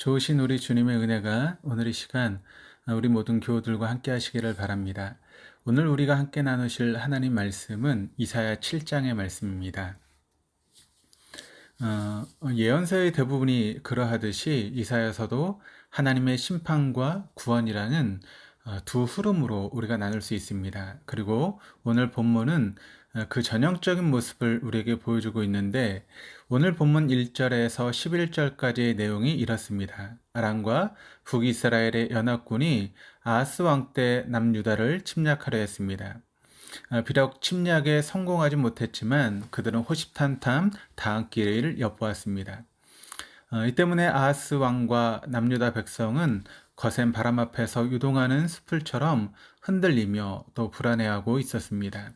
좋으신 우리 주님의 은혜가 오늘 이 시간 우리 모든 교우들과 함께 하시기를 바랍니다. 오늘 우리가 함께 나누실 하나님 말씀은 이사야 7장의 말씀입니다. 예언서의 대부분이 그러하듯이 이사야서도 하나님의 심판과 구원이라는 두 흐름으로 우리가 나눌 수 있습니다. 그리고 오늘 본문은 그 전형적인 모습을 우리에게 보여주고 있는데 오늘 본문 1절에서 11절까지의 내용이 이렇습니다. 아람과 북이스라엘의 연합군이 아하스 왕 때 남유다를 침략하려 했습니다. 비록 침략에 성공하지 못했지만 그들은 호시탐탐 다음 기회를 엿보았습니다. 이 때문에 아하스 왕과 남유다 백성은 거센 바람 앞에서 유동하는 숲을처럼 흔들리며 또 불안해하고 있었습니다.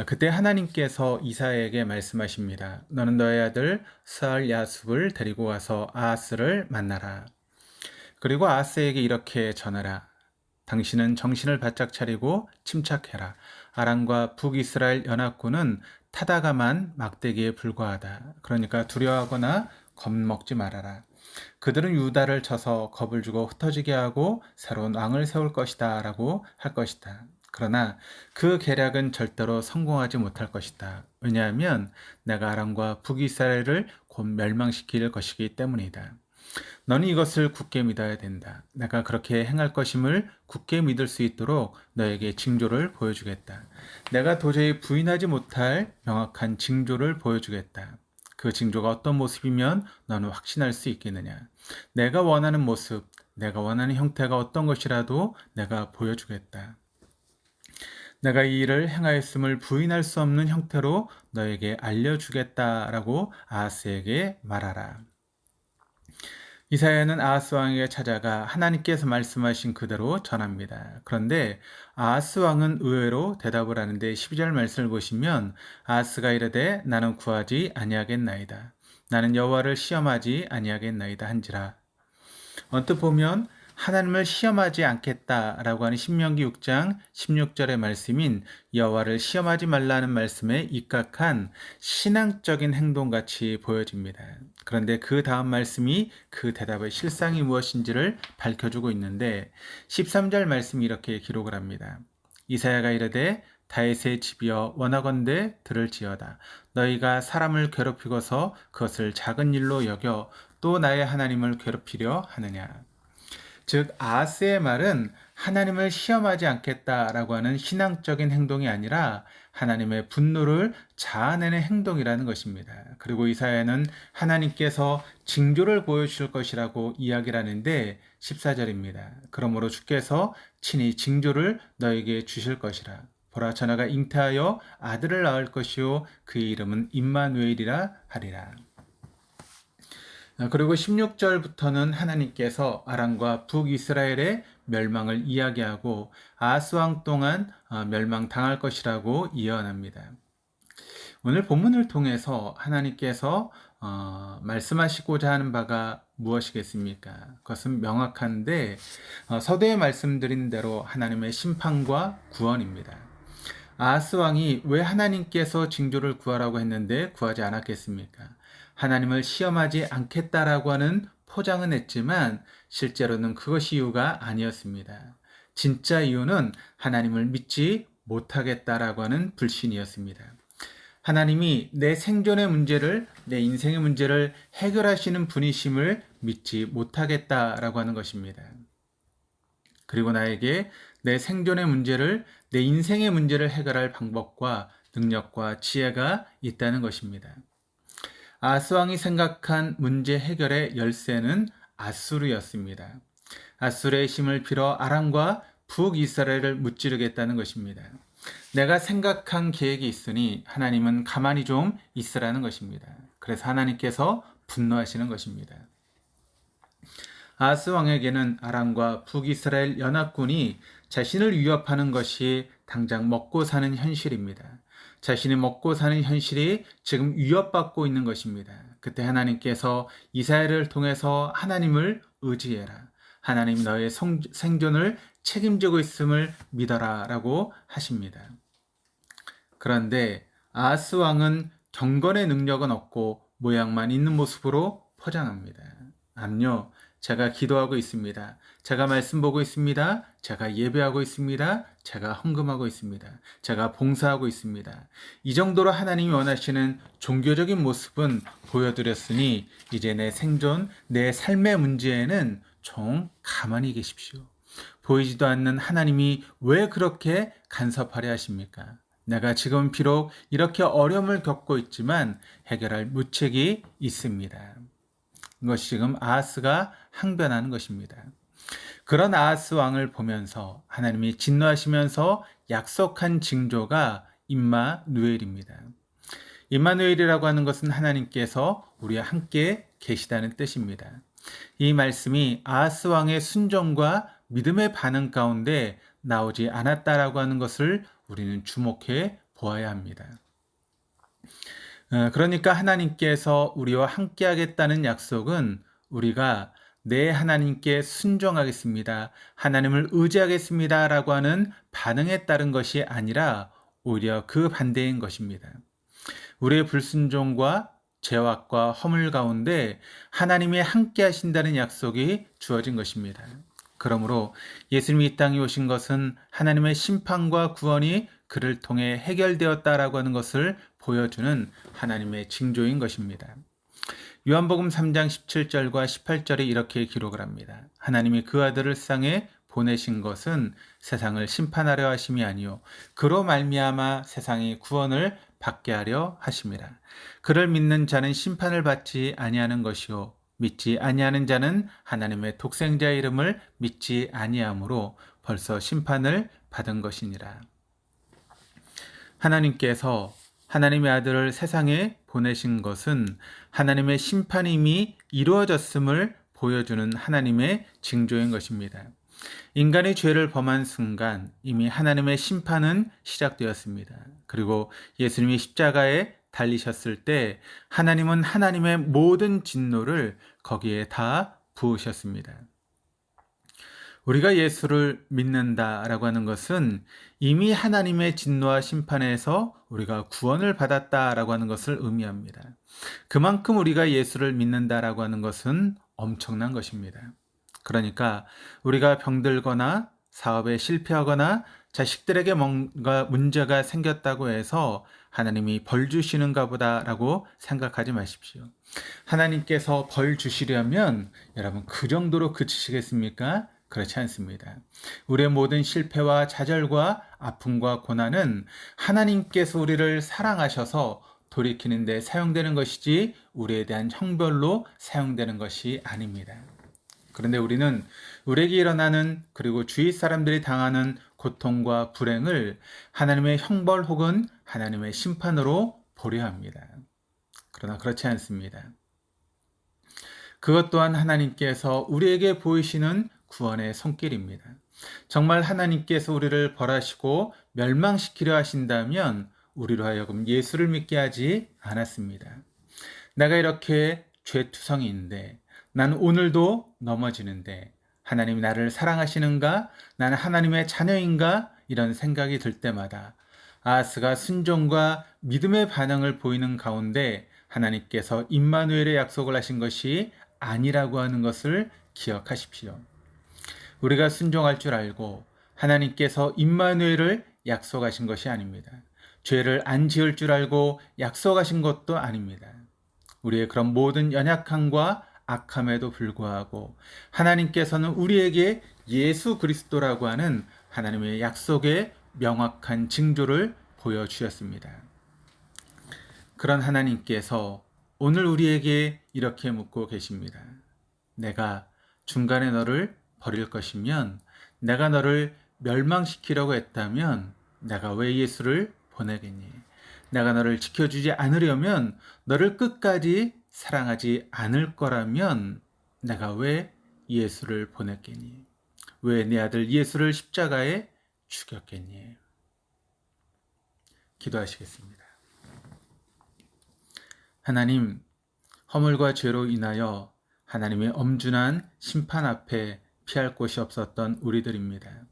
그때 하나님께서 이사야에게 말씀하십니다. 너는 너의 아들 스알 야숲을 데리고 와서 아하스를 만나라. 그리고 아하스에게 이렇게 전하라. 당신은 정신을 바짝 차리고 침착해라. 아람과 북이스라엘 연합군은 타다감한 막대기에 불과하다. 그러니까 두려워하거나 겁먹지 말아라. 그들은 유다를 쳐서 겁을 주고 흩어지게 하고 새로운 왕을 세울 것이다 라고 할 것이다. 그러나 그 계략은 절대로 성공하지 못할 것이다. 왜냐하면 내가 아람과 북이스라엘을 곧 멸망시킬 것이기 때문이다. 너는 이것을 굳게 믿어야 된다. 내가 그렇게 행할 것임을 굳게 믿을 수 있도록 너에게 징조를 보여주겠다. 내가 도저히 부인하지 못할 명확한 징조를 보여주겠다. 그 징조가 어떤 모습이면 너는 확신할 수 있겠느냐. 내가 원하는 모습, 내가 원하는 형태가 어떤 것이라도 내가 보여주겠다. 내가 이 일을 행하였음을 부인할 수 없는 형태로 너에게 알려주겠다라고 아하스에게 말하라. 이사야는 아하스 왕에게 찾아가 하나님께서 말씀하신 그대로 전합니다. 그런데 아하스 왕은 의외로 대답을 하는데 12절 말씀을 보시면 아하스가 이르되 나는 구하지 아니하겠나이다. 나는 여호와를 시험하지 아니하겠나이다 한지라. 언뜻 보면 하나님을 시험하지 않겠다라고 하는 신명기 6장 16절의 말씀인 여호와를 시험하지 말라는 말씀에 입각한 신앙적인 행동같이 보여집니다. 그런데 그 다음 말씀이 그 대답의 실상이 무엇인지를 밝혀주고 있는데 13절 말씀이 이렇게 기록을 합니다. 이사야가 이르되 다윗의 집이여 원하건대 들을지어다. 너희가 사람을 괴롭히고서 그것을 작은 일로 여겨 또 나의 하나님을 괴롭히려 하느냐. 즉 아하스의 말은 하나님을 시험하지 않겠다라고 하는 신앙적인 행동이 아니라 하나님의 분노를 자아내는 행동이라는 것입니다. 그리고 이사야는 하나님께서 징조를 보여주실 것이라고 이야기를 하는데 14절입니다. 그러므로 주께서 친히 징조를 너에게 주실 것이라. 보라 전하가 잉태하여 아들을 낳을 것이요 그의 이름은 임마누엘이라 하리라. 그리고 16절부터는 하나님께서 아람과 북이스라엘의 멸망을 이야기하고 아하스 왕 동안 멸망당할 것이라고 예언합니다. 오늘 본문을 통해서 하나님께서 말씀하시고자 하는 바가 무엇이겠습니까? 그것은 명확한데 서두에 말씀드린 대로 하나님의 심판과 구원입니다. 아하스 왕이 왜 하나님께서 징조를 구하라고 했는데 구하지 않았겠습니까? 하나님을 시험하지 않겠다라고 하는 포장은 했지만 실제로는 그것이 이유가 아니었습니다. 진짜 이유는 하나님을 믿지 못하겠다라고 하는 불신이었습니다. 하나님이 내 생존의 문제를, 내 인생의 문제를 해결하시는 분이심을 믿지 못하겠다라고 하는 것입니다. 그리고 나에게 내 생존의 문제를, 내 인생의 문제를 해결할 방법과 능력과 지혜가 있다는 것입니다. 아하스 왕이 생각한 문제 해결의 열쇠는 아수르였습니다. 아수르의 힘을 빌어 아람과 북이스라엘을 무찌르겠다는 것입니다. 내가 생각한 계획이 있으니 하나님은 가만히 좀 있으라는 것입니다. 그래서 하나님께서 분노하시는 것입니다. 아하스 왕에게는 아람과 북이스라엘 연합군이 자신을 위협하는 것이 당장 먹고 사는 현실입니다. 자신이 먹고 사는 현실이 지금 위협받고 있는 것입니다. 그때 하나님께서 이사야를 통해서 하나님을 의지해라. 하나님이 너의 생존을 책임지고 있음을 믿어라 라고 하십니다. 그런데 아하스 왕은 경건의 능력은 없고 모양만 있는 모습으로 포장합니다. 암요, 제가 기도하고 있습니다. 제가 말씀 보고 있습니다. 제가 예배하고 있습니다. 제가 헌금하고 있습니다. 제가 봉사하고 있습니다. 이 정도로 하나님이 원하시는 종교적인 모습은 보여드렸으니 이제 내 생존, 내 삶의 문제에는 좀 가만히 계십시오. 보이지도 않는 하나님이 왜 그렇게 간섭하려 하십니까? 내가 지금 비록 이렇게 어려움을 겪고 있지만 해결할 무책이 있습니다. 이것이 지금 아하스가 항변하는 것입니다. 그런 아하스 왕을 보면서 하나님이 진노하시면서 약속한 징조가 임마누엘입니다. 임마누엘이라고 하는 것은 하나님께서 우리와 함께 계시다는 뜻입니다. 이 말씀이 아하스 왕의 순종과 믿음의 반응 가운데 나오지 않았다라고 하는 것을 우리는 주목해 보아야 합니다. 그러니까 하나님께서 우리와 함께 하겠다는 약속은 우리가 내 하나님께 순종하겠습니다. 하나님을 의지하겠습니다. 라고 하는 반응에 따른 것이 아니라 오히려 그 반대인 것입니다. 우리의 불순종과 죄악과 허물 가운데 하나님이 함께 하신다는 약속이 주어진 것입니다. 그러므로 예수님이 이 땅에 오신 것은 하나님의 심판과 구원이 그를 통해 해결되었다라고 하는 것을 보여주는 하나님의 징조인 것입니다. 요한복음 3장 17절과 18절에 이렇게 기록을 합니다. 하나님이 그 아들을 세상에 보내신 것은 세상을 심판하려 하심이 아니요 그로 말미암아 세상이 구원을 받게 하려 하심이라. 그를 믿는 자는 심판을 받지 아니하는 것이요 믿지 아니하는 자는 하나님의 독생자의 이름을 믿지 아니하므로 벌써 심판을 받은 것이니라. 하나님께서 하나님의 아들을 세상에 보내신 것은 하나님의 심판이 이미 이루어졌음을 보여주는 하나님의 징조인 것입니다. 인간이 죄를 범한 순간 이미 하나님의 심판은 시작되었습니다. 그리고 예수님이 십자가에 달리셨을 때 하나님은 하나님의 모든 진노를 거기에 다 부으셨습니다. 우리가 예수를 믿는다라고 하는 것은 이미 하나님의 진노와 심판에서 우리가 구원을 받았다라고 하는 것을 의미합니다. 그만큼 우리가 예수를 믿는다라고 하는 것은 엄청난 것입니다. 그러니까 우리가 병들거나 사업에 실패하거나 자식들에게 뭔가 문제가 생겼다고 해서 하나님이 벌 주시는가 보다라고 생각하지 마십시오. 하나님께서 벌 주시려면 여러분 그 정도로 그치시겠습니까? 그렇지 않습니다. 우리의 모든 실패와 좌절과 아픔과 고난은 하나님께서 우리를 사랑하셔서 돌이키는 데 사용되는 것이지 우리에 대한 형벌로 사용되는 것이 아닙니다. 그런데 우리는 우리에게 일어나는 그리고 주위 사람들이 당하는 고통과 불행을 하나님의 형벌 혹은 하나님의 심판으로 보려 합니다. 그러나 그렇지 않습니다. 그것 또한 하나님께서 우리에게 보이시는 구원의 손길입니다. 정말 하나님께서 우리를 벌하시고 멸망시키려 하신다면 우리로 하여금 예수를 믿게 하지 않았습니다. 내가 이렇게 죄투성이인데 난 오늘도 넘어지는데 하나님이 나를 사랑하시는가? 나는 하나님의 자녀인가? 이런 생각이 들 때마다 아하스가 순종과 믿음의 반응을 보이는 가운데 하나님께서 임마누엘의 약속을 하신 것이 아니라고 하는 것을 기억하십시오. 우리가 순종할 줄 알고 하나님께서 임마누엘을 약속하신 것이 아닙니다. 죄를 안 지을 줄 알고 약속하신 것도 아닙니다. 우리의 그런 모든 연약함과 악함에도 불구하고 하나님께서는 우리에게 예수 그리스도라고 하는 하나님의 약속의 명확한 징조를 보여주셨습니다. 그런 하나님께서 오늘 우리에게 이렇게 묻고 계십니다. 내가 중간에 너를 버릴 것이면, 내가 너를 멸망시키려고 했다면 내가 왜 예수를 보내겠니? 내가 너를 지켜주지 않으려면, 너를 끝까지 사랑하지 않을 거라면 내가 왜 예수를 보냈겠니? 왜 내 아들 예수를 십자가에 죽였겠니? 기도하시겠습니다. 하나님, 허물과 죄로 인하여 하나님의 엄중한 심판 앞에 피할 곳이 없었던 우리들입니다.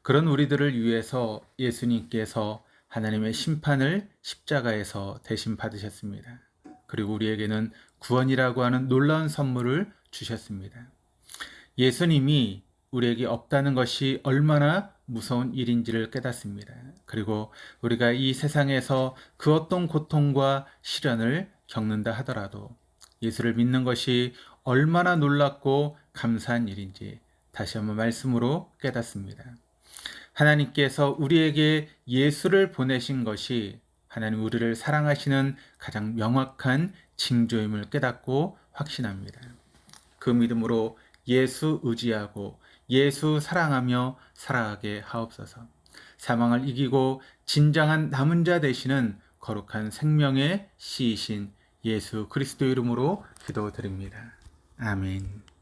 그런 우리들을 위해서 예수님께서 하나님의 심판을 십자가에서 대신 받으셨습니다. 그리고 우리에게는 구원이라고 하는 놀라운 선물을 주셨습니다. 예수님이 우리에게 없다는 것이 얼마나 무서운 일인지를 깨닫습니다. 그리고 우리가 이 세상에서 그 어떤 고통과 시련을 겪는다 하더라도 예수를 믿는 것이 얼마나 놀랍고 감사한 일인지 다시 한번 말씀으로 깨닫습니다. 하나님께서 우리에게 예수를 보내신 것이 하나님 우리를 사랑하시는 가장 명확한 징조임을 깨닫고 확신합니다. 그 믿음으로 예수 의지하고 예수 사랑하며 살아가게 하옵소서. 사망을 이기고 진정한 남은 자 되시는 거룩한 생명의 씨이신 예수 그리스도 이름으로 기도드립니다. 아멘.